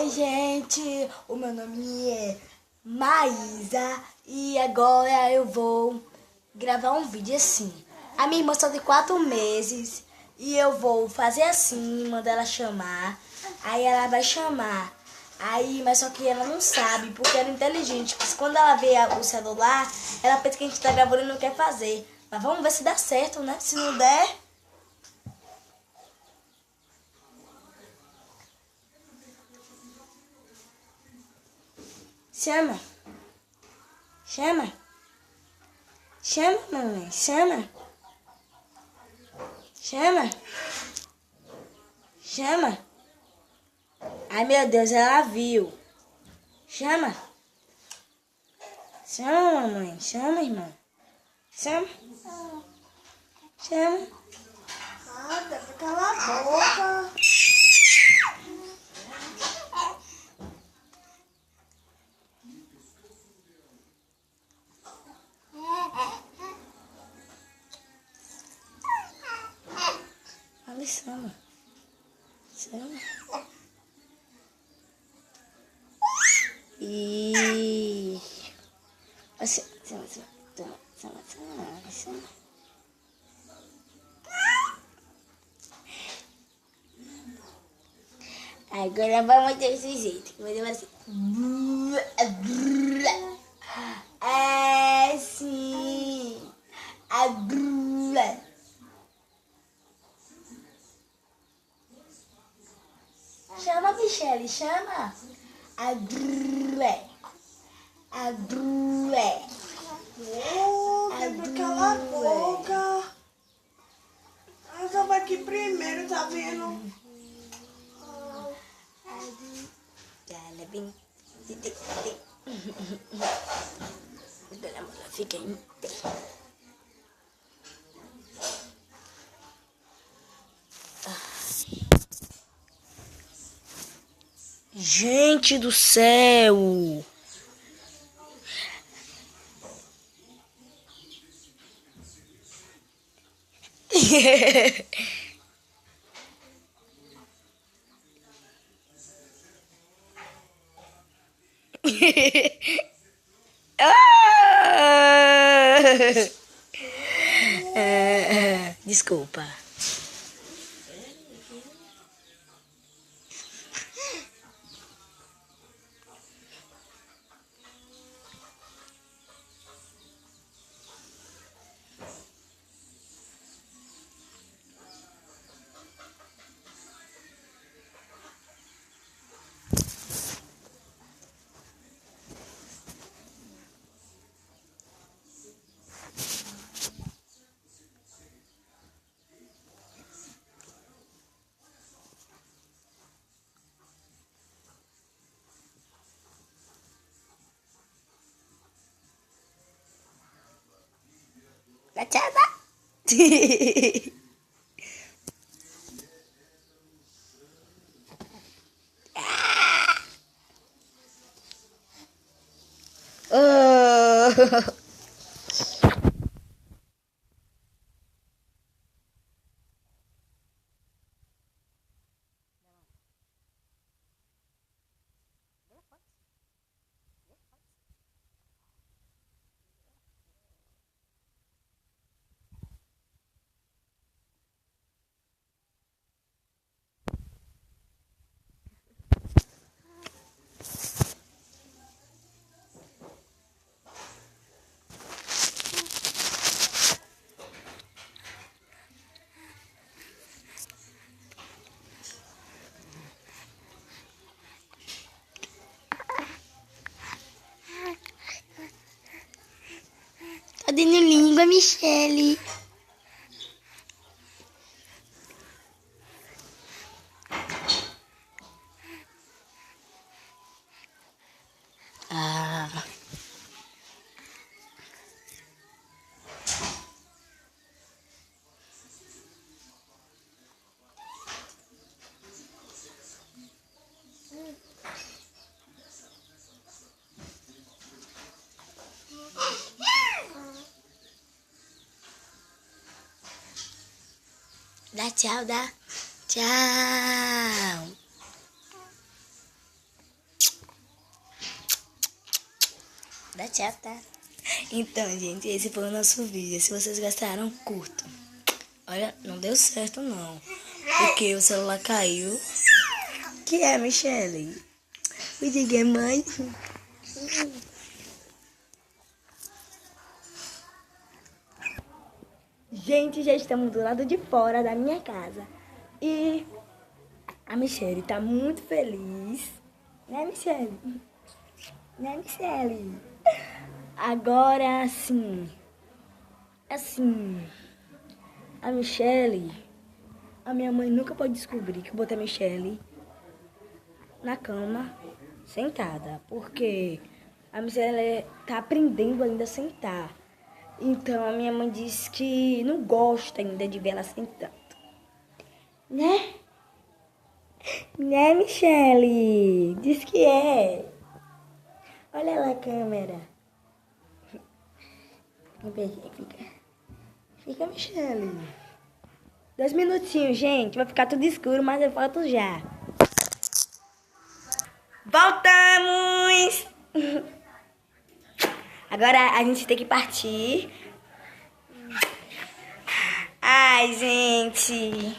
Oi, gente, o meu nome é Maísa e agora eu vou gravar um vídeo assim. A minha irmã só tem 4 meses e eu vou fazer assim, mandar ela chamar. Aí ela vai chamar. Aí, mas só que ela não sabe, porque ela é inteligente. Porque quando ela vê o celular, ela pensa que a gente tá gravando e não quer fazer. Mas vamos ver se dá certo, né? Se não der... Chama. Chama. Chama, mamãe. Chama. Chama. Chama. Ai, meu Deus, ela viu. Chama. Chama, mamãe. Chama, irmã. Chama. Chama. Nada, cala a boca. Olha, chama. Chama. E... Chama, chama. Agora vamos desse jeito. Vou fazer assim. É sim. Chama, Michele, chama. Cala a boca. Eu tava aqui primeiro, tá vendo? Fica em pé. Gente do céu! Desculpa. Dá tchau, dá. Oh. Tá dando língua, Michele. Ah. Dá tchau, dá. Tchau. Dá tchau, tá? Então, gente, esse foi o nosso vídeo. Se vocês gostaram, curtam. Olha, não deu certo, não. Porque o celular caiu. Que é, Michele? Me diga, mãe. Gente, já estamos do lado de fora da minha casa. E a Michele tá muito feliz. Né, Michele? Né, Michele? Agora, assim, a Michele, a minha mãe nunca pode descobrir que eu botei a Michele na cama, sentada. Porque a Michele tá aprendendo ainda a sentar. Então, a minha mãe disse que não gosta ainda de ver ela sentando. Né? Né, Michele? Diz que é. Olha lá a câmera. Fica, Michele. 2 minutinhos, gente. Vai ficar tudo escuro, mas eu volto já. Voltamos! Agora a gente tem que partir. Ai, gente.